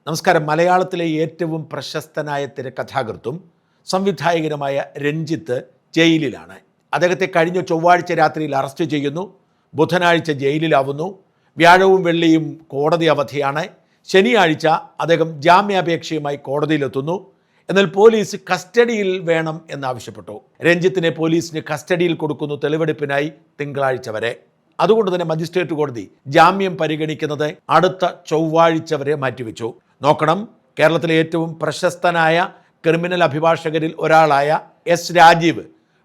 നമസ്കാരം. മലയാളത്തിലെ ഏറ്റവും പ്രശസ്തനായ തിരക്കഥാകൃത്തും സംവിധായകനുമായ രഞ്ജിത്ത് ജയിലിലാണ്. അദ്ദേഹത്തെ കഴിഞ്ഞ ചൊവ്വാഴ്ച രാത്രിയിൽ അറസ്റ്റ് ചെയ്യുന്നു. ബുധനാഴ്ച ജയിലിലാവുന്നു. വ്യാഴവും വെള്ളിയും കോടതി അവധിയാണ്. ശനിയാഴ്ച അദ്ദേഹം ജാമ്യാപേക്ഷയുമായി കോടതിയിലെത്തുന്നു. എന്നാൽ പോലീസ് കസ്റ്റഡിയിൽ വേണം എന്നാവശ്യപ്പെട്ടു. രഞ്ജിത്തിനെ പോലീസിന് കസ്റ്റഡിയിൽ കൊടുക്കുന്നു തെളിവെടുപ്പിനായി തിങ്കളാഴ്ച വരെ. അതുകൊണ്ട് തന്നെ മജിസ്ട്രേറ്റ് കോടതി ജാമ്യം പരിഗണിക്കുന്നത് അടുത്ത ചൊവ്വാഴ്ച വരെ മാറ്റിവെച്ചു. നോക്കണം, കേരളത്തിലെ ഏറ്റവും പ്രശസ്തനായ ക്രിമിനൽ അഭിഭാഷകരിൽ ഒരാളായ എസ് രാജീവ്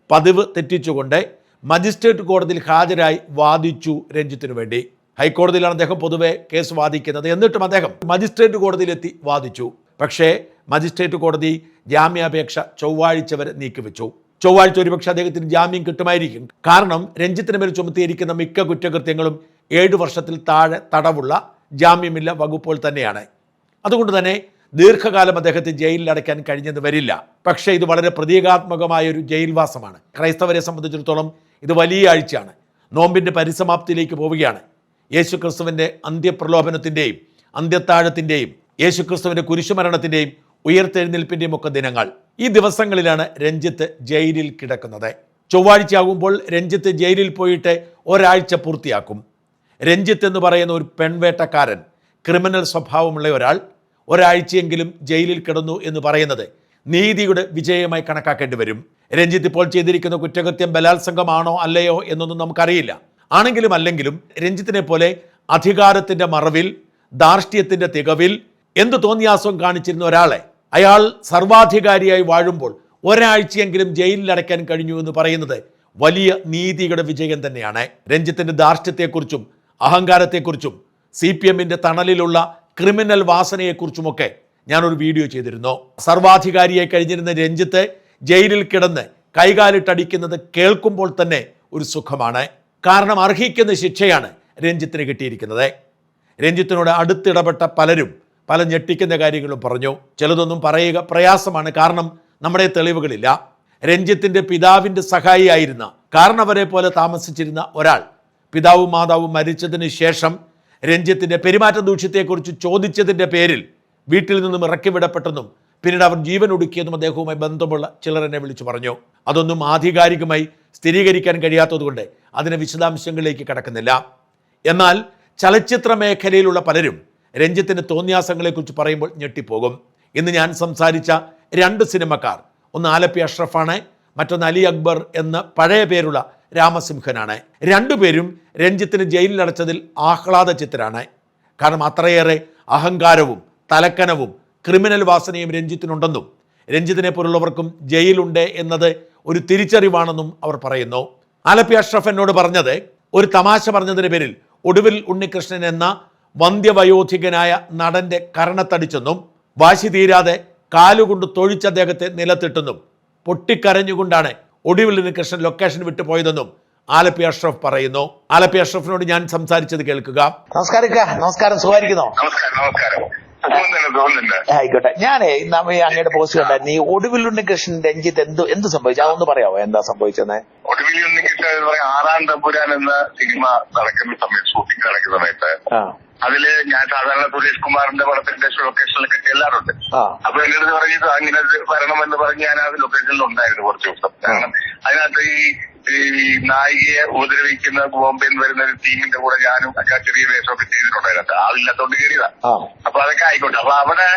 പതിവ് തെറ്റിച്ചുകൊണ്ട് മജിസ്ട്രേറ്റ് കോടതിയിൽ ഹാജരായി വാദിച്ചു രഞ്ജിത്തിനു വേണ്ടി. ഹൈക്കോടതിയിലാണ് അദ്ദേഹം പൊതുവെ കേസ് വാദിക്കുന്നത്. എന്നിട്ടും അദ്ദേഹം മജിസ്ട്രേറ്റ് കോടതിയിലെത്തി വാദിച്ചു. പക്ഷേ മജിസ്ട്രേറ്റ് കോടതി ജാമ്യാപേക്ഷ ചൊവ്വാഴ്ച വരെ നീക്കിവെച്ചു. ചൊവ്വാഴ്ച ഒരുപക്ഷെ അദ്ദേഹത്തിന് ജാമ്യം കിട്ടുമായിരിക്കും. കാരണം രഞ്ജിത്തിന് മേൽ ചുമത്തിയിരിക്കുന്ന മിക്ക കുറ്റകൃത്യങ്ങളും 7 വർഷത്തിൽ താഴെ തടവുള്ള ജാമ്യമില്ല വകുപ്പുകൾ തന്നെയാണ്. അതുകൊണ്ട് തന്നെ ദീർഘകാലം അദ്ദേഹത്തെ ജയിലിൽ അടയ്ക്കാൻ കഴിഞ്ഞെന്ന് വരില്ല. പക്ഷേ ഇത് വളരെ പ്രതീകാത്മകമായ ഒരു ജയിൽവാസമാണ്. ക്രൈസ്തവരെ സംബന്ധിച്ചിടത്തോളം ഇത് വലിയ ആഴ്ചയാണ്. നോമ്പിൻ്റെ പരിസമാപ്തിയിലേക്ക് പോവുകയാണ്. യേശുക്രിസ്തുവിൻ്റെ അന്ത്യപ്രലോഭനത്തിൻ്റെയും അന്ത്യത്താഴത്തിൻ്റെയും യേശുക്രിസ്തുവിൻ്റെ കുരിശുമരണത്തിൻ്റെയും ഉയർത്തെഴുന്നേൽപ്പിൻ്റെയും ഒക്കെ ദിനങ്ങൾ. ഈ ദിവസങ്ങളിലാണ് രഞ്ജിത്ത് ജയിലിൽ കിടക്കുന്നത്. ചൊവ്വാഴ്ചയാകുമ്പോൾ രഞ്ജിത്ത് ജയിലിൽ പോയിട്ട് ഒരാഴ്ച പൂർത്തിയാക്കും. രഞ്ജിത്ത് എന്ന് പറയുന്ന ഒരു പെൺവേട്ടക്കാരൻ, ക്രിമിനൽ സ്വഭാവമുള്ള ഒരാഴ്ചയെങ്കിലും ജയിലിൽ കിടന്നു എന്ന് പറയുന്നത് നീതിയുടെ വിജയമായി കണക്കാക്കേണ്ടി വരും. രഞ്ജിത്ത് ഇപ്പോൾ ചെയ്തിരിക്കുന്ന കുറ്റകൃത്യം ബലാത്സംഗമാണോ അല്ലയോ എന്നൊന്നും നമുക്കറിയില്ല. ആണെങ്കിലും അല്ലെങ്കിലും രഞ്ജിത്തിനെ പോലെ അധികാരത്തിൻ്റെ മറവിൽ, ധാർഷ്ട്യത്തിൻ്റെ തികവിൽ എന്ത് തോന്നിയാസവും കാണിച്ചിരുന്ന ഒരാളെ അയാൾ സർവാധികാരിയായി വാഴുമ്പോൾ ഒരാഴ്ചയെങ്കിലും ജയിലിൽ അടയ്ക്കാൻ കഴിഞ്ഞു എന്ന് പറയുന്നത് വലിയ നീതിയുടെ വിജയം തന്നെയാണ്. രഞ്ജിത്തിൻ്റെ ധാർഷ്ട്യത്തെക്കുറിച്ചും അഹങ്കാരത്തെക്കുറിച്ചും CPMൻ്റെ തണലിലുള്ള ക്രിമിനൽ വാസനയെക്കുറിച്ചുമൊക്കെ ഞാനൊരു വീഡിയോ ചെയ്തിരുന്നു. സർവാധികാരിയായി കഴിഞ്ഞിരുന്ന രഞ്ജിത്ത് ജയിലിൽ കിടന്ന് കൈകാലിട്ടടിക്കുന്നത് കേൾക്കുമ്പോൾ തന്നെ ഒരു സുഖമാണ്. കാരണം അർഹിക്കുന്ന ശിക്ഷയാണ് രഞ്ജിത്തിന് കിട്ടിയിരിക്കുന്നത്. രഞ്ജിത്തിനോട് അടുത്തിടപെട്ട പലരും പല ഞെട്ടിക്കുന്ന കാര്യങ്ങളും പറഞ്ഞു. ചിലതൊന്നും പറയുക പ്രയാസമാണ്, കാരണം നമ്മുടെ തെളിവുകളില്ല. രഞ്ജിത്തിൻ്റെ പിതാവിൻ്റെ സഹായിയായിരുന്ന, കാരണവരെ പോലെ താമസിച്ചിരുന്ന ഒരാൾ പിതാവും മാതാവും മരിച്ചതിന് ശേഷം രഞ്ജിത്തിൻ്റെ പെരുമാറ്റ ദൂഷ്യത്തെക്കുറിച്ച് ചോദിച്ചതിൻ്റെ പേരിൽ വീട്ടിൽ നിന്നും ഇറക്കിവിടപ്പെട്ടെന്നും പിന്നീട് അവർ ജീവൻ ഒടുക്കിയതും അദ്ദേഹവുമായി ബന്ധമുള്ള ചിലർ എന്നെ വിളിച്ചു പറഞ്ഞു. അതൊന്നും ആധികാരികമായി സ്ഥിരീകരിക്കാൻ കഴിയാത്തതുകൊണ്ട് അതിൻ്റെ വിശദാംശങ്ങളിലേക്ക് കടക്കുന്നില്ല. എന്നാൽ ചലച്ചിത്ര മേഖലയിലുള്ള പലരും രഞ്ജിത്തിൻ്റെ തോന്നിയാസങ്ങളെക്കുറിച്ച് പറയുമ്പോൾ ഞെട്ടിപ്പോകും. ഇന്ന് ഞാൻ സംസാരിച്ച 2 സിനിമക്കാർ, ഒന്ന് ആലപ്പി അഷ്റഫാണ്, മറ്റൊന്ന് അലി അക്ബർ എന്ന പഴയ പേരുള്ള രാമസിംഹനാണ്. 2 പേരും രഞ്ജിത്തിന് ജയിലിലടച്ചതിൽ ആഹ്ലാദ ചിത്തരാണ്. കാരണം അത്രയേറെ അഹങ്കാരവും തലക്കനവും ക്രിമിനൽ വാസനയും രഞ്ജിത്തിനുണ്ടെന്നും രഞ്ജിത്തിനെ പോലുള്ളവർക്കും ജയിലുണ്ട് എന്നത് ഒരു തിരിച്ചറിവാണെന്നും അവർ പറയുന്നു. ആലപ്പി അഷ്റഫ് എന്നോട് പറഞ്ഞത്, ഒരു തമാശ പറഞ്ഞതിന് പേരിൽ ഒടുവിൽ ഉണ്ണികൃഷ്ണൻ എന്ന വന്ധ്യവയോധികനായ നടന്റെ കരണത്തടിച്ചെന്നും വാശി തീരാതെ കാലുകൊണ്ട് തൊഴിച്ച അദ്ദേഹത്തെ നിലത്തിട്ടെന്നും പൊട്ടിക്കരഞ്ഞുകൊണ്ടാണ് ഒടുവിൽ ഉണ്ണികൃഷ്ണൻ ലൊക്കേഷൻ വിട്ടുപോയതെന്നും ആലപ്പി അഷ്റഫ് പറയുന്നു. ആലപ്പി അഷ്റഫിനോട് ഞാൻ സംസാരിച്ചത് കേൾക്കുക. നമസ്കാരം, സുഖമായിരിക്കുന്നോ? ആയിക്കോട്ടെ. ഞാനേ അങ്ങയുടെ പോസ്റ്റ് കണ്ടായിരുന്നു. ഈ ഒടുവിൽ ഉണ്ണികൃഷ്ണൻ രഞ്ജിത്ത് എന്ത് സംഭവിച്ചു, അതൊന്ന് പറയാമോ? എന്താ സംഭവിച്ചെന്ന്? ഒടുവിൽ ഉണ്ണികൃഷ്ണൻ എന്ന് പറയാം 6-ാം തമ്പുരാൻ എന്ന സിനിമ നടക്കുന്ന സമയത്ത്, ഷൂട്ടിംഗ് നടക്കുന്ന സമയത്ത് അതില് ഞാൻ സാധാരണ സുരേഷ് കുമാറിന്റെ പടത്തിന്റെ ലൊക്കേഷനിലൊക്കെ ചെല്ലാറുണ്ട്. അപ്പൊ എന്റെ അടുത്ത് പറഞ്ഞത് അങ്ങനെ വരണമെന്ന് പറഞ്ഞ് ഞാൻ ആ ലൊക്കേഷനിൽ ഉണ്ടായിരുന്നു കുറച്ച് ദിവസം. കാരണം അതിനകത്ത് ഈ നായികയെ ഉപദ്രവിക്കുന്ന ബോംബെയിൽ നിന്ന് വരുന്ന ഒരു ടീമിന്റെ കൂടെ ഞാനും ചെറിയ വേഷമൊക്കെ ചെയ്തിട്ടുണ്ടായിരുന്നു. ആളില്ലാത്തോണ്ട് കയറിയതാ. അപ്പൊ അതൊക്കെ ആയിക്കോട്ടെ. അപ്പൊ അവിടെ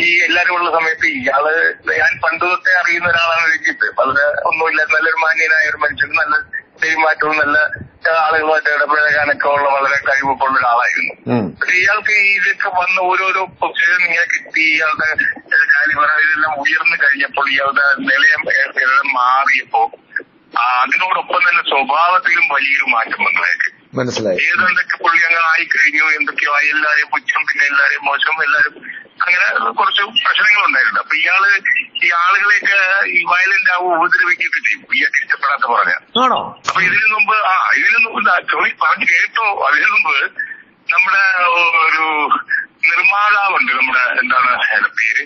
ഈ എല്ലാരും ഉള്ള സമയത്ത് ഇയാള്, ഞാൻ പണ്ട് തൊട്ടേ അറിയുന്ന ഒരാളാണ് രഞ്ജിത്ത്. വളരെ ഒന്നുമില്ല, നല്ലൊരു മാന്യനായ ഒരു മനുഷ്യന് നല്ല പെരുമാറ്റവും നല്ല ആളുകളുമായിട്ട് ഇടപഴകാനൊക്കെ ഉള്ള വളരെ കഴിവൊക്കെ ഉള്ള ഒരാളായിരുന്നു. പക്ഷെ ഇയാൾക്ക് ഇതൊക്കെ വന്ന് ഓരോരോ പൊസിഷൻ ഇങ്ങനെ കിട്ടി, ഇയാളുടെ കാര്യപരം ഇതെല്ലാം ഉയർന്നു കഴിഞ്ഞപ്പോൾ ഇയാളുടെ നിലയം മാറിയപ്പോ അതിനോടൊപ്പം തന്നെ സ്വഭാവത്തിലും വലിയൊരു മാറ്റം വന്നതായിട്ട് മനസ്സിലായി. ഏതെന്തൊക്കെ പുള്ളി അങ്ങ് ആയിക്കഴിഞ്ഞു, എന്തൊക്കെയോ എല്ലാവരെയും പുച്ഛം, പിന്നെ എല്ലാവരെയും മോശം, എല്ലാവരും അങ്ങനെ കുറച്ച് പ്രശ്നങ്ങളുണ്ടായിരുന്നു. അപ്പൊ ഇയാള് ഈ ആളുകളെയൊക്കെ ഈ വയലന്റ് ആവും, ഉപദ്രവിക്കൊക്കെ ചെയ്യും. ഇയാൾക്ക് ഇഷ്ടപ്പെടാത്ത പറഞ്ഞാൽ. അപ്പൊ ഇതിനു മുമ്പ് പറഞ്ഞു കേട്ടോ, അതിനു മുമ്പ് നമ്മുടെ ഒരു നിർമ്മാതാവുണ്ട്, നമ്മുടെ എന്താണ് അയാളുടെ പേര്,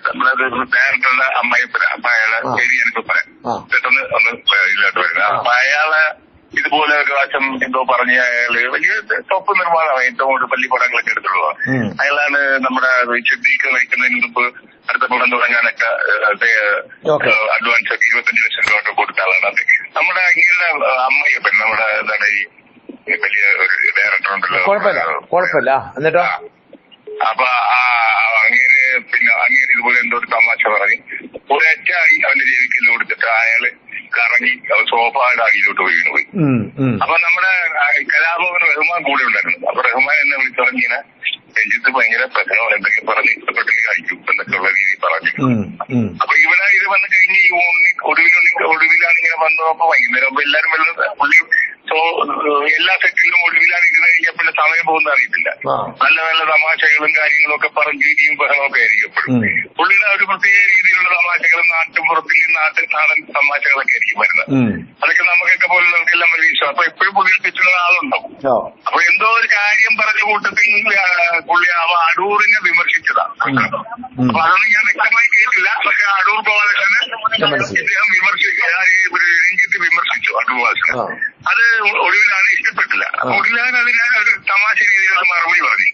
നമ്മുടെ ഡയറക്ടറുടെ അമ്മായിപ്പന. അപ്പൊ അയാളെ പേര് ഞാനിപ്പോ പറയാം, പെട്ടെന്ന് ഒന്ന് ഇതിലോട്ട് വരുന്നത്. അപ്പൊ ഇതുപോലെ ഒരു പ്രാവശ്യം എന്തോ പറഞ്ഞ അയാള് വലിയ ടോപ്പ് നിർമ്മാണമാണ്, ഏറ്റവും കൂടുതൽ പള്ളി പടങ്ങളൊക്കെ എടുത്തുള്ളതാണ്. അയാളാണ് നമ്മുടെ ചെടിയൊക്കെ വയ്ക്കുന്നതിന് മുമ്പ് അടുത്ത പടം തുടങ്ങാനൊക്കെ അഡ്വാൻസ് ഒക്കെ 25 ലക്ഷം രൂപ കൊടുത്ത ആളാണ്. അത് നമ്മുടെ ഇങ്ങനെ അമ്മയപ്പൻ നമ്മുടെ എന്താണ് ഈ വലിയ ഒരു ഡയറക്ടർ ഉണ്ടല്ലോ. കുഴപ്പമില്ല. എന്നിട്ടോ അപ്പൊ അങ്ങേര് പിന്നെ അങ്ങേര് ഇതുപോലെ എന്തോ ഒരു തമാശ പറഞ്ഞ് ഒരൊറ്റ അടി അവന്റെ ജൈവിക്കല് കൊടുത്തിട്ട് അയാള് കറങ്ങി സോഫയുടെ അടിയിലോട്ട് വീണുപോയി. അപ്പൊ നമ്മുടെ കലാഭവൻ റഹ്മാൻ കൂടെ ഉണ്ടായിരുന്നു. അപ്പൊ റഹ്മാൻ എന്നെ വിളിച്ചു പറഞ്ഞിങ്ങനെ രഞ്ജിത്ത് ഭയങ്കര പ്രശ്നമാണ്, എന്തൊക്കെ പറഞ്ഞ് ഇഷ്ടപ്പെട്ടെങ്കിൽ അയക്കും എന്നൊക്കെ ഉള്ള രീതിയിൽ പറഞ്ഞു. അപ്പൊ ഇവിടെ ഇത് വന്നു കഴിഞ്ഞ് ഈ ഒടുവിലാണ് ഇങ്ങനെ വന്നപ്പോ വൈകുന്നേരം അപ്പൊ എല്ലാരും വരുന്നത് പുള്ളി എല്ലാ സെറ്റിലും ഒടുവിലാണ് ഇരുന്ന് കഴിഞ്ഞാൽ പിന്നെ സമയം പോകുന്ന അറിയത്തില്ല. നല്ല നല്ല തമാശകളും കാര്യങ്ങളും ഒക്കെ പറഞ്ഞ് രീതിയും ബഹളമൊക്കെ ആയിരിക്കും എപ്പോഴും. പുള്ളിയുടെ ഒരു പ്രത്യേക രീതിയിലുള്ള തമാശകളും നാട്ടുപുറത്തിൽ നാടൻ തമാശകളൊക്കെ ആയിരിക്കും വരുന്നത്. അതൊക്കെ നമുക്കൊക്കെ പോലുള്ളവർക്കെല്ലാം വലിയ ഇഷ്ടം. അപ്പൊ എപ്പോഴും പുള്ളിയിൽ തെറ്റുള്ള ആളുണ്ടാവും. അപ്പൊ എന്തോ ഒരു കാര്യം പറഞ്ഞ കൂട്ടത്തിൽ പുള്ളി അടൂറിനെ വിമർശിച്ചതാണ്. അപ്പൊ അതൊന്നും ഞാൻ വ്യക്തമായി കേട്ടില്ല. പക്ഷെ അടൂർ ബാലകൃഷ്ണനെ ഇദ്ദേഹം രഞ്ജിത്ത് വിമർശിച്ചു. അടൂർ ബാലകൃഷ്ണൻ അത് ഒടുവിലാണ് ഇഷ്ടപ്പെട്ടില്ല. ഒടുവിലാണ് അതിന് ഒരു തമാശ രീതിയിലുള്ള മറുപടി പറഞ്ഞു.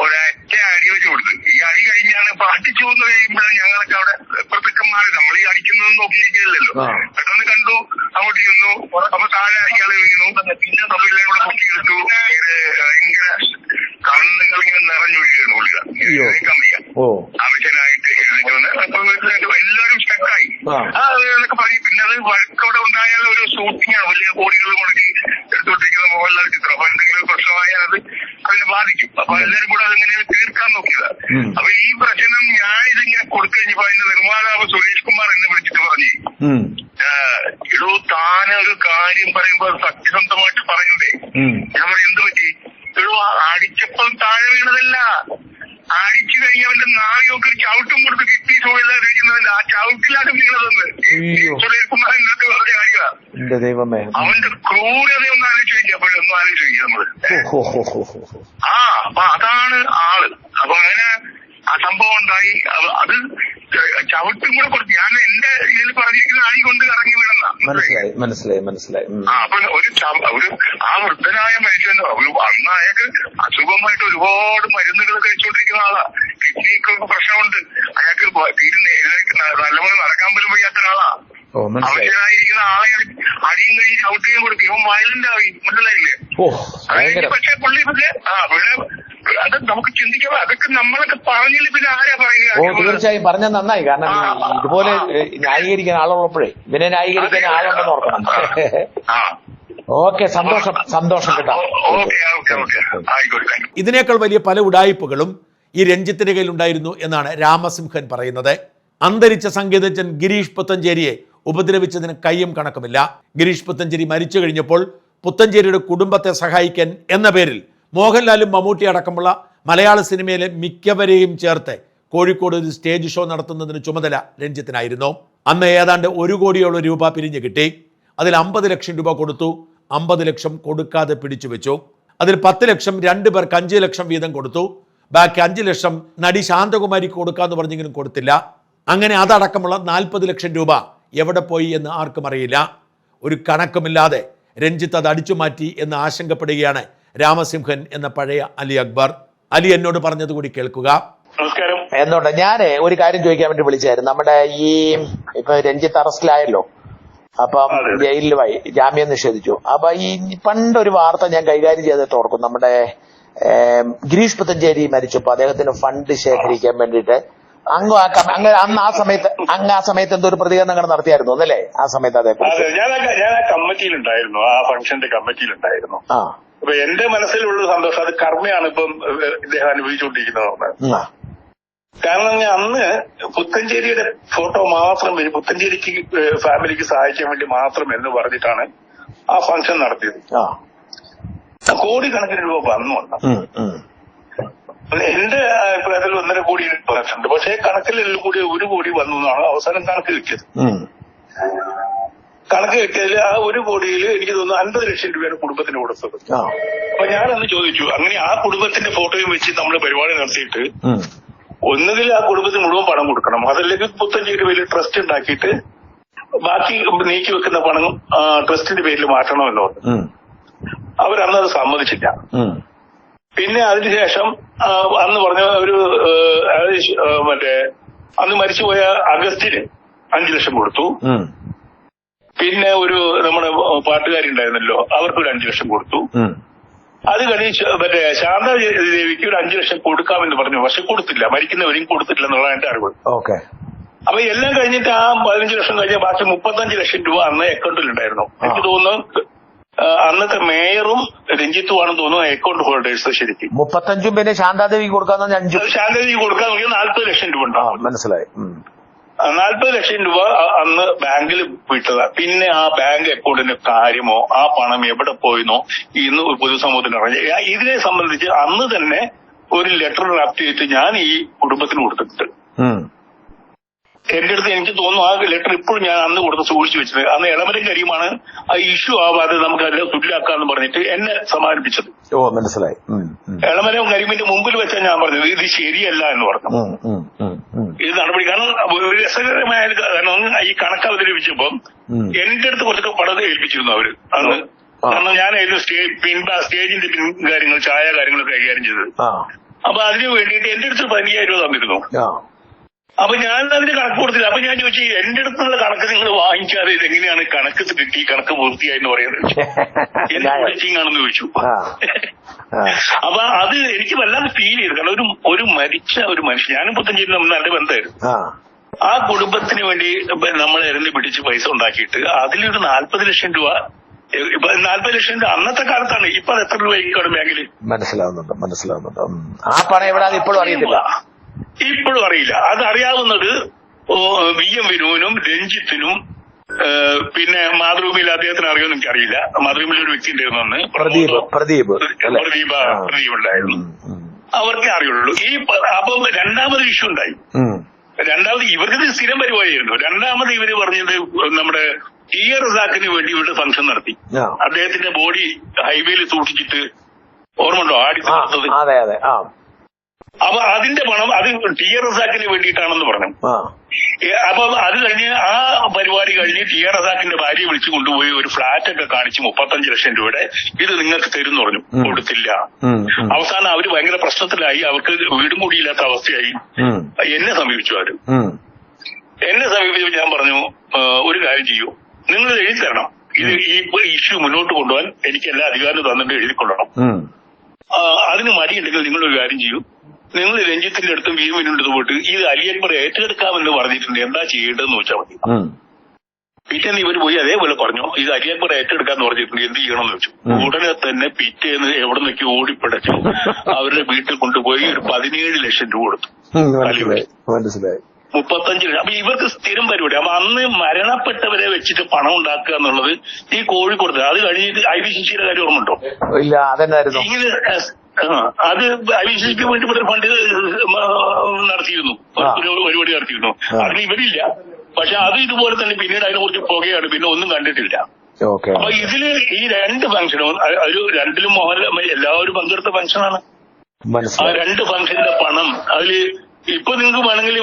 ഒരൊറ്റ അടി വെച്ച് കൊടുത്തു. ഈ അടി കഴിഞ്ഞാണ് പാട്ടിച്ചു എന്ന് കഴിയുമ്പോഴാണ് ഞങ്ങളൊക്കെ അവിടെ പ്രത്യക്ഷന്മാർ നമ്മൾ ഈ അടിക്കുന്നതൊന്നും നോക്കിയില്ലല്ലോ. പെട്ടെന്ന് കണ്ടു, അങ്ങോട്ട് ചെന്നു. അപ്പൊ താഴെ ഇയാളെ വീണു. പിന്നെ അപ്പൊ എല്ലാം കൂടെ പൊക്കിയെടുത്തു. ഇങ്ങനെ കണ്ണുകൾ ഇങ്ങനെ നിറഞ്ഞൊഴിയാണ് പുള്ളിക കമ്മിയ ആവശ്യനായിട്ട് എല്ലാവരും സ്റ്റക്കായി എന്നൊക്കെ പറയും. പിന്നെ അത് വഴക്കവിടെ ഉണ്ടായാലും ഒരു ഷൂട്ടിങ്ങാണ്, വലിയ കോടികൾ മുടക്കി എടുത്തോണ്ടിരിക്കുന്ന മോഹൻലാൽ ചിത്രം. അപ്പൊ എന്തെങ്കിലും പ്രശ്നമായാൽ അത് അതിനെ ബാധിക്കും. അപ്പൊ എല്ലാവരും കൂടെ അതെങ്ങനെ തീർക്കാൻ നോക്കിയതാ. അപ്പൊ ഈ പ്രശ്നം ഞാൻ ഇതിങ്ങനെ കൊടുത്തു കഴിഞ്ഞപ്പോ അതിന്റെ നിർമ്മാതാവ് സുരേഷ് കുമാർ എന്നെ വിളിച്ചിട്ട് പറഞ്ഞു, ഇടൂ താന് ഒരു കാര്യം പറയുമ്പോ സത്യസന്ധമായിട്ട് പറയണ്ടേ. ഞാൻ പറയും എന്ത് പറ്റി? ഇടൂ അടിച്ചപ്പോൾ താഴെ വീണതല്ല, അടിച്ചു കഴിഞ്ഞവന്റെ നാവിയൊക്കെ ഒരു ചവിട്ടും കൊടുത്ത് കിഡ്നി ഷോയില്ലാതിരിക്കുന്നതല്ല, ആ ചവിട്ടിലാണ് വീണതെന്ന് സുരേഷ് കുമാർ ഇങ്ങോട്ട് പറഞ്ഞ കാര്യമാണ്. അവന്റെ ക്രൂരതയൊന്നും ആലോചിച്ച് നോക്കി, അപ്പോഴൊന്നും ആലോചിച്ച് നോക്കി നമ്മള്. അപ്പൊ അതാണ് ആള്. അപ്പൊ അങ്ങനെ ആ സംഭവം ഉണ്ടായി. അത് ചവിട്ടും കൂടെ കൊടുത്തു. ഞാൻ എന്റെ ഇതിൽ പറഞ്ഞിരിക്കുന്ന അടി കൊണ്ട് ഇറങ്ങി വീണെന്ന മനസ്സിലായി. അപ്പൊ ഒരു ആ വൃദ്ധനായ മനുഷ്യൻ അന്ന് അയാൾക്ക് അസുഖമായിട്ട് ഒരുപാട് മരുന്നുകൾ കഴിച്ചുകൊണ്ടിരിക്കുന്ന ആളാ. കിഡ്നിക്ക് പ്രശ്നമുണ്ട്. അയാൾക്ക് നല്ലപോലെ നടക്കാൻ പോലും വയ്യാത്ത ഒരാളാ. അവശനായിരിക്കുന്ന ആളെ അടിയും കഴിഞ്ഞ് ചവിട്ടുകയും കൊടുക്കും. ഇവൻ വയലന്റ് ആയി, മനസ്സിലായില്ലേ? പക്ഷെ പുള്ളി അത് നമുക്ക് ചിന്തിക്കാം. അതൊക്കെ നമ്മളൊക്കെ പറഞ്ഞില്ല, പിന്നെ ആരാ പറയുക? തീർച്ചയായും പറഞ്ഞാൽ നന്നായി. കാരണം ഇതുപോലെ ന്യായീകരിക്കാൻ ആളുള്ളപ്പോഴേ ഇതിനെ ന്യായീകരിക്കാൻ ആളുണ്ടെന്ന് ഓർക്കണം. ഓക്കെ, സന്തോഷം കേട്ടോ. ഇതിനേക്കാൾ വലിയ പല ഉഡായിപ്പുകളും ഈ രഞ്ജിത്തിന്റെ കയ്യിലുണ്ടായിരുന്നു എന്നാണ് രാമസിംഹൻ പറയുന്നത്. അന്തരിച്ച സംഗീതജ്ഞൻ ഗിരീഷ് പുത്തഞ്ചേരിയെ ഉപദ്രവിച്ചതിന് കയ്യും കണക്കുമില്ല. ഗിരീഷ് പുത്തഞ്ചേരി മരിച്ചു കഴിഞ്ഞപ്പോൾ പുത്തഞ്ചേരിയുടെ കുടുംബത്തെ സഹായിക്കാൻ എന്ന പേരിൽ മോഹൻലാലും മമ്മൂട്ടി അടക്കമുള്ള മലയാള സിനിമയിലെ മിക്കവരെയും ചേർത്ത് കോഴിക്കോട് ഒരു സ്റ്റേജ് ഷോ നടത്തുന്നതിന് ചുമതല രഞ്ജിത്തിനായിരുന്നു. അന്ന് ഏതാണ്ട് 1 കോടിയോളം രൂപ പിരിഞ്ഞു കിട്ടി. അതിൽ 50 ലക്ഷം രൂപ കൊടുത്തു. 50 ലക്ഷം കൊടുക്കാതെ പിടിച്ചു വെച്ചു. അതിൽ 10 ലക്ഷം 2 പേർക്ക് 5 ലക്ഷം വീതം കൊടുത്തു. ബാക്കി 5 ലക്ഷം നടി ശാന്തകുമാരിക്ക് കൊടുക്കാന്ന് പറഞ്ഞെങ്കിലും കൊടുത്തില്ല. അങ്ങനെ അതടക്കമുള്ള 40 ലക്ഷം രൂപ എവിടെ പോയി എന്ന് ആർക്കും അറിയില്ല. ഒരു കണക്കുമില്ലാതെ രഞ്ജിത്ത് അത് അടിച്ചു മാറ്റി എന്ന് ആശങ്കപ്പെടുകയാണ് രാമസിംഹൻ എന്ന പഴയ അലി അക്ബർ. അലി എന്നോട് പറഞ്ഞത് കൂടി കേൾക്കുക. നമസ്കാരം. എന്തുകൊണ്ട് ഞാന് ഒരു കാര്യം ചോദിക്കാൻ വേണ്ടി വിളിച്ചായിരുന്നു. നമ്മുടെ ഈ ഇപ്പൊ രഞ്ജിത്ത് അറസ്റ്റിലായല്ലോ, അപ്പം ജയിലിൽ ജാമ്യം നിഷേധിച്ചു. അപ്പൊ ഈ പണ്ടൊരു വാർത്ത ഞാൻ കൈകാര്യം ചെയ്തിട്ട് ഓർക്കും. നമ്മുടെ ഗിരീഷ് പുത്തഞ്ചേരി മരിച്ചപ്പോ അദ്ദേഹത്തിന് ഫണ്ട് ശേഖരിക്കാൻ വേണ്ടിയിട്ട് അന്ന് ആ സമയത്ത് എന്തോ ഒരു പ്രതികരണം നടത്തിയായിരുന്നു അല്ലേ? ആ സമയത്ത് അതേക്കുറിച്ച് ഞാൻ ആ കമ്മിറ്റിയിലുണ്ടായിരുന്നു, ആ ഫംഗ്ഷന്റെ കമ്മിറ്റിയിലുണ്ടായിരുന്നു. അപ്പൊ എന്റെ മനസ്സിലുള്ള സന്തോഷം അത് കർമ്മയാണ് ഇപ്പം ഇദ്ദേഹം അനുഭവിച്ചുകൊണ്ടിരിക്കുന്നത്. കാരണം അന്ന് പുത്തഞ്ചേരിയുടെ ഫോട്ടോ മാത്രം പുത്തഞ്ചേരിക്ക് ഫാമിലിക്ക് സഹായിക്കാൻ വേണ്ടി മാത്രം എന്ന് പറഞ്ഞിട്ടാണ് ആ ഫംഗ്ഷൻ നടത്തിയത്. കോടിക്കണക്കിന് രൂപ വന്നുണ്ട്. എന്റെ അഭിപ്രായത്തിൽ 1.5 കോടി ഉണ്ട്. പക്ഷേ കണക്കിലെല്ലാം കൂടി 1 കോടി വന്നു എന്നാണ് അവസാനം കണക്ക് കിട്ടിയത്. കണക്ക് കിട്ടിയതിൽ ആ 1 കോടിയിൽ എനിക്ക് തോന്നുന്നു 50 ലക്ഷം രൂപയാണ് കുടുംബത്തിന് കൊടുത്തത്. അപ്പൊ ഞാനന്ന് ചോദിച്ചു, അങ്ങനെ ആ കുടുംബത്തിന്റെ ഫോട്ടോയും വെച്ച് നമ്മൾ പരിപാടി നടത്തിയിട്ട് ഒന്നുകിൽ ആ കുടുംബത്തിന് മുഴുവൻ പണം കൊടുക്കണം, അതല്ലെങ്കിൽ പുത്തഞ്ചേരി വലിയ ട്രസ്റ്റ് ഉണ്ടാക്കിയിട്ട് ബാക്കി നീക്കി വെക്കുന്ന പണം ട്രസ്റ്റിന്റെ പേരിൽ മാറ്റണമെന്ന് പറഞ്ഞു. അവരന്നത് സമ്മതിച്ചില്ല. പിന്നെ അതിനുശേഷം അന്ന് പറഞ്ഞ ഒരു മറ്റേ അന്ന് മരിച്ചുപോയ അഗസ്റ്റിന് 5 ലക്ഷം കൊടുത്തു. പിന്നെ ഒരു നമ്മുടെ പാട്ടുകാരി ഉണ്ടായിരുന്നല്ലോ, അവർക്ക് ഒരു 5 ലക്ഷം കൊടുത്തു. അത് കഴിഞ്ഞ് മറ്റേ ശാന്ത ദേവിക്ക് ഒരു 5 ലക്ഷം കൊടുക്കാമെന്ന് പറഞ്ഞു. പക്ഷെ കൊടുത്തില്ല, മരിക്കുന്നവരെയും കൊടുത്തിട്ടില്ല എന്നുള്ളതാണ് എന്റെ അറിവ്. അപ്പൊ എല്ലാം കഴിഞ്ഞിട്ട് ആ 15 ലക്ഷം കഴിഞ്ഞ ബാക്കി 35 ലക്ഷം രൂപ അന്ന് അക്കൗണ്ടിൽ ഉണ്ടായിരുന്നു. എനിക്ക് തോന്നുന്നു അന്നത്തെ മേയറും രഞ്ജിത്തുമാണെന്ന് തോന്നുന്നു അക്കൗണ്ട് ഹോൾഡേഴ്സ്. ശരിക്കും 35 പിന്നെ ശാന്താദേവി കൊടുക്കാന്ന് 5 ശാന്താദേവി കൊടുക്കാൻ നോക്കിയാൽ 40 ലക്ഷം രൂപ ഉണ്ടാവും. മനസ്സിലായി. 40 ലക്ഷം രൂപ അന്ന് ബാങ്കിൽ വിട്ടതാ. പിന്നെ ആ ബാങ്ക് അക്കൗണ്ടിന്റെ കാര്യമോ ആ പണം എവിടെ പോയെന്നോ ഇന്ന് പൊതുസമൂഹത്തിന് അറിഞ്ഞു. ഇതിനെ സംബന്ധിച്ച് അന്ന് തന്നെ ഒരു ലെറ്റർ ഡ്രാഫ്റ്റ് ചെയ്തിട്ട് ഞാൻ ഈ കുടുംബത്തിന് കൊടുത്തിട്ടുണ്ട്. എന്റെ അടുത്ത് എനിക്ക് തോന്നുന്നു ആ ലെറ്റർ ഇപ്പോഴും ഞാൻ അന്ന് കൊടുത്ത് സൂക്ഷിച്ചു വെച്ചത്. അന്ന് ഇളമരം കരിയുമാണ് ആ ഇഷ്യൂ ആവാതെ നമുക്ക് അതിനെ തുല്യാക്കാന്ന് പറഞ്ഞിട്ട് എന്നെ സമാധാനിപ്പിച്ചത്. മനസ്സിലായി. ഇളമരം കരിമിന്റെ മുമ്പിൽ വെച്ചാൽ ഞാൻ പറഞ്ഞത് ഇത് ശരിയല്ല എന്ന് പറഞ്ഞു. ഇത് നടപടി കാരണം ഒരു രസകരമായ കാരണം ഈ കണക്ക് അവതരിപ്പിച്ചപ്പോ എന്റെ അടുത്ത് കുറച്ചൊക്കെ പണം ഏൽപ്പിച്ചിരുന്നു അവര് അന്ന്. കാരണം ഞാനായിരുന്നു സ്റ്റേജിന്റെ കാര്യങ്ങൾ ചായ കാര്യങ്ങളൊക്കെ കൈകാര്യം ചെയ്തത്. അപ്പൊ അതിന് വേണ്ടിയിട്ട് എന്റെ അടുത്ത് 15,000 രൂപ തന്നിരുന്നു. അപ്പൊ ഞാൻ അതിന് കണക്ക് കൊടുത്തില്ല. അപ്പൊ ഞാൻ ചോദിച്ചു, എന്റെ അടുത്തുള്ള കണക്ക് നിങ്ങൾ വാങ്ങിക്കാതെ ഇതെങ്ങനെയാണ് കണക്ക് കിട്ടി കണക്ക് പൂർത്തിയായി എന്ന് പറയുന്നത്? എന്നെ വിളിച്ചിങ് ആണെന്ന് ചോദിച്ചു. അപ്പൊ അത് എനിക്ക് വല്ലാതെ ഫീൽ ചെയ്തു. കാരണം ഒരു മരിച്ച ഒരു മനുഷ്യൻ, ഞാനും 35 നമ്മൾ നല്ല ബന്ധമായിരുന്നു. ആ കുടുംബത്തിന് വേണ്ടി നമ്മൾ എറിഞ്ഞ് പിടിച്ച് പൈസ ഉണ്ടാക്കിയിട്ട് അതിലൊരു 40 ലക്ഷം രൂപ, 40 ലക്ഷം രൂപ അന്നത്തെ കാലത്താണ്. ഇപ്പൊ അത് എത്ര രൂപയ്ക്കാണ് ബാങ്കില്? മനസ്സിലാവുന്നുണ്ട്. ആ പണം എവിടെയാണ് ഇപ്പോഴും അറിയത്തില്ല. ഇപ്പോഴും അറിയില്ല. അത് അറിയാവുന്നത് VM വിനുവിനും രഞ്ജിത്തിനും പിന്നെ മാതൃഭൂമിയിൽ അദ്ദേഹത്തിന് അറിയുമെന്ന് എനിക്കറിയില്ല. മാതൃഭൂമിയിൽ ഒരു വ്യക്തി ഉണ്ടായിരുന്നു അന്ന്, പ്രദീപ് ഉണ്ടായിരുന്നു. അവർക്കേ അറിയുള്ളൂ. അപ്പം രണ്ടാമത് ഇഷ്യൂ ഉണ്ടായി. രണ്ടാമത് ഇവർക്ക് സ്ഥിരം പരിപാടിയായിരുന്നു. രണ്ടാമത് ഇവര് പറഞ്ഞത് നമ്മുടെ ടിയർ റസാക്കിന് വേണ്ടി ഇവരുടെ ഫംഗ്ഷൻ നടത്തി. അദ്ദേഹത്തിന്റെ ബോഡി ഹൈവേയിൽ സൂക്ഷിച്ചിട്ട് ഓർമ്മയുണ്ടോ ആടിത്തത്? അപ്പൊ അതിന്റെ പണം അത് ടിയർ റസാക്കിന് വേണ്ടിയിട്ടാണെന്ന് പറഞ്ഞു. അപ്പൊ അത് കഴിഞ്ഞ് ആ പരിപാടി കഴിഞ്ഞ് ടിയർ റസാക്കിന്റെ ഭാര്യയെ വിളിച്ചു കൊണ്ടുപോയി ഒരു ഫ്ളാറ്റ് ഒക്കെ കാണിച്ച് 35 ലക്ഷം രൂപയുടെ ഇത് നിങ്ങൾക്ക് തരും പറഞ്ഞു. കൊടുത്തില്ല. അവസാനം അവര് ഭയങ്കര പ്രശ്നത്തിലായി. അവർക്ക് വീടും കൂടിയില്ലാത്ത അവസ്ഥയായി. എന്നെ സമീപിച്ചു. എന്നെ സമീപിച്ചപ്പോൾ ഞാൻ പറഞ്ഞു, ഒരു കാര്യം ചെയ്യൂ, നിങ്ങൾ എഴുതി തരണം. ഇത് ഈ ഇഷ്യൂ മുന്നോട്ട് കൊണ്ടുപോകാൻ എനിക്ക് എല്ലാ അധികാരവും തന്നിട്ട് എഴുതിക്കൊള്ളണം. അതിന് മടിയുണ്ടെങ്കിൽ നിങ്ങളൊരു കാര്യം ചെയ്യൂ, നിങ്ങൾ രഞ്ജിത്തിന്റെ അടുത്തും വീമിന്റെ അടുത്ത് പോയിട്ട് ഇത് അലി അക്ബർ ഏറ്റെടുക്കാമെന്ന് പറഞ്ഞിട്ടുണ്ട്, എന്താ ചെയ്യേണ്ടതെന്ന് വെച്ചാൽ മതി. പിറ്റേന്ന് ഇവർ പോയി അതേപോലെ പറഞ്ഞു, ഇത് അലി അക്ബർ ഏറ്റെടുക്കാന്ന് പറഞ്ഞിട്ടുണ്ട്, എന്ത് ചെയ്യണമെന്ന് വെച്ചു. ഉടനെ തന്നെ പിറ്റേന്ന് എവിടെ നിന്നൊക്കെ ഓടിപ്പടച്ചു അവരുടെ വീട്ടിൽ കൊണ്ടുപോയി ഒരു 17 ലക്ഷം രൂപ കൊടുത്തു. 35 ലക്ഷം. അപ്പൊ ഇവർക്ക് സ്ഥിരം പരിപാടി. അപ്പൊ അന്ന് മരണപ്പെട്ടവരെ വെച്ചിട്ട് പണം ഉണ്ടാക്കുക എന്നുള്ളത് ഈ കോഴിക്കോട്. അത് കഴിഞ്ഞിട്ട് IBCCയുടെ കാര്യം ഓർമ്മയുണ്ടോ? ഇല്ല, അതെന്നായിരുന്നു? ഇങ്ങനെ അത് IBCCക്ക് വേണ്ടി ഇവിടെ ഫണ്ട് നടത്തിയിരുന്നു, പരിപാടി നടത്തിയിരുന്നു. അതിന് ഇവരില്ല. പക്ഷെ അത് ഇതുപോലെ തന്നെ പിന്നീട് അതിനെ കുറിച്ച് പോകുകയാണ്, പിന്നെ ഒന്നും കണ്ടിട്ടില്ല. അപ്പൊ ഇതില് ഈ 2 ഫംഗ്ഷനും ഒരു 2ലും മോഹൻലാൽ എല്ലാവരും പങ്കെടുത്ത ഫംഗ്ഷനാണ്. ആ 2 ഫംഗ്ഷന്റെ പണം അതില് ഇപ്പൊ നിങ്ങൾക്ക് വേണമെങ്കിൽ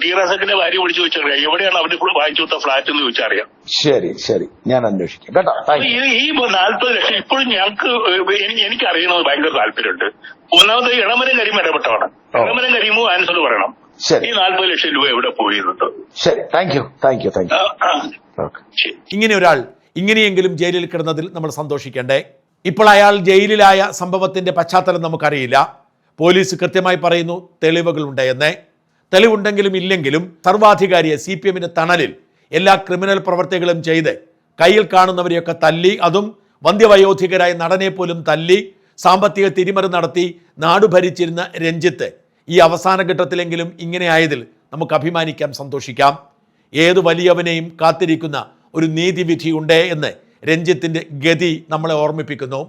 ടിയറാസക്കിന്റെ ഭാര്യ വിളിച്ചു വെച്ചറിയാം എവിടെയാണ് അവരുടെ വാങ്ങിച്ചു കൊടുത്ത ഫ്ലാറ്റ് എന്ന് ചോദിച്ചറിയാം. ശരി, ഞാൻ അന്വേഷിക്കും കേട്ടോ. ഈ 40 ലക്ഷം ഇപ്പോഴും ഞങ്ങൾക്ക് എനിക്ക് അറിയണമെന്ന് ഭയങ്കര താല്പര്യമുണ്ട്. ഒന്നാമത് ഇളമരം കരീം ഇടപെട്ടതാണ്. ഇളമരം കരീമും ആൻസർ പറയണം. ഈ 40 ലക്ഷം രൂപ എവിടെ പോയിരുന്നത്? ശരി, താങ്ക് യു. ഇങ്ങനെ ഒരാൾ ഇങ്ങനെയെങ്കിലും ജയിലിൽ കിടന്നതിൽ നമ്മൾ സന്തോഷിക്കണ്ടേ? ഇപ്പോൾ അയാൾ ജയിലിലായ സംഭവത്തിന്റെ പശ്ചാത്തലം നമുക്കറിയില്ല. പോലീസ് കൃത്യമായി പറയുന്നു തെളിവുകളുണ്ട് എന്ന്. തെളിവുണ്ടെങ്കിലും ഇല്ലെങ്കിലും സർവാധികാരിയെ CPMന്റെ തണലിൽ എല്ലാ ക്രിമിനൽ പ്രവർത്തികളും ചെയ്ത് കയ്യിൽ കാണുന്നവരെയൊക്കെ തല്ലി, അതും വന്ധ്യവയോധികരായ നടനെ പോലും തല്ലി സാമ്പത്തിക തിരിമറി നടത്തി നാട് ഭരിച്ചിരുന്ന രഞ്ജിത്ത് ഈ അവസാന ഘട്ടത്തിലെങ്കിലും ഇങ്ങനെ ആയതിൽ നമുക്ക് അഭിമാനിക്കാം, സന്തോഷിക്കാം. ഏതു വലിയവനെയും കാത്തിരിക്കുന്ന ഒരു നീതിവിധിയുണ്ട് എന്ന് രഞ്ജിത്തിന്റെ ഗതി നമ്മളെ ഓർമ്മിപ്പിക്കുന്നു.